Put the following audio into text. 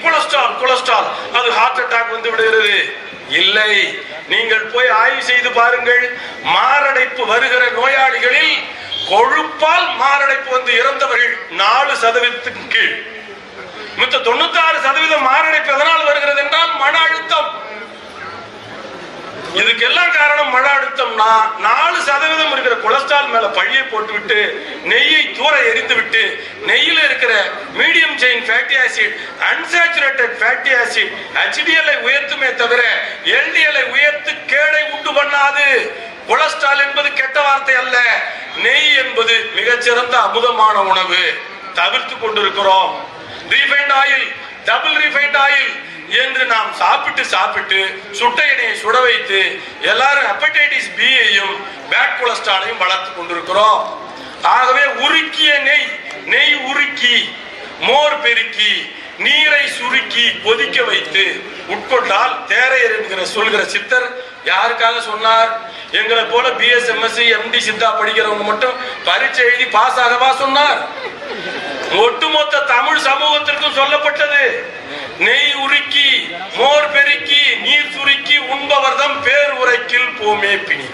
Cholesterol cholesterol அது heart attack வந்து விடுகிறது. இல்லை, நீங்கள் போய் ஆய்வு செய்து பாருங்கள். மாரடைப்பு வருகிற நோயாளிகளில் கொழுப்பால் மாரடைப்பு வந்து இறந்தவர்கள் 4% கீழ். மற்ற 96% மாரடைப்பு எதனால் வருகிறது என்றால் மன அழுத்தம். இதுக்கெல்லாம் காரணம் மன அழுத்தம்னா 4% இருக்கிற கொலஸ்ட்ரால் மேல பழியை போட்டுவிட்டு நெய்யை தூர எரிந்து விட்டு நெய்யில இருக்கிற medium chain fatty acid, unsaturated fatty acid HDL உயர்த்துமே தவிர LDL உயர்த்து கேடை உண்டு பண்ணாது. கொலஸ்ட்ரால் என்பது கெட்ட வார்த்தை அல்ல. நெய் என்பது மிகச்சிறந்த அமுதமான உணவு. தவிர்த்து கொண்டிருக்கிறோம். Refined oil, double refined oil என்று நாம் சாப்பிட்டு சாப்பிட்டு சுட்ட எண்ணெயை சுட வைத்து எல்லாரும் ஹெப்படைட்டிஸ் B-யையும் பேட் கொலஸ்ட்ராலையும் வளர்த்து கொண்டிருக்கிறோம். ஆகவே உருக்கிய நெய், நெய் உருக்கி மோர் பெருக்கி நீரை சுருக்கி கொதிக்க வைத்து உட்கொண்டால் தேரையர் என்கிற சொல்கிற சித்தர் யாருக்காக சொன்னார்? எங்களை போல BS MSc MD சித்தா படிக்கிறவங்க மட்டும் பரீட்சை எழுதி பாஸ் ஆகவா சொன்னார்? ஒட்டுமொத்த தமிழ் சமூகத்திற்கும் சொல்லப்பட்டது. நெய் உருக்கி மோர் பெருக்கி நீர் சுருக்கி உண்பவர்தம் பேர் உரைக்கில் போமே பிணி.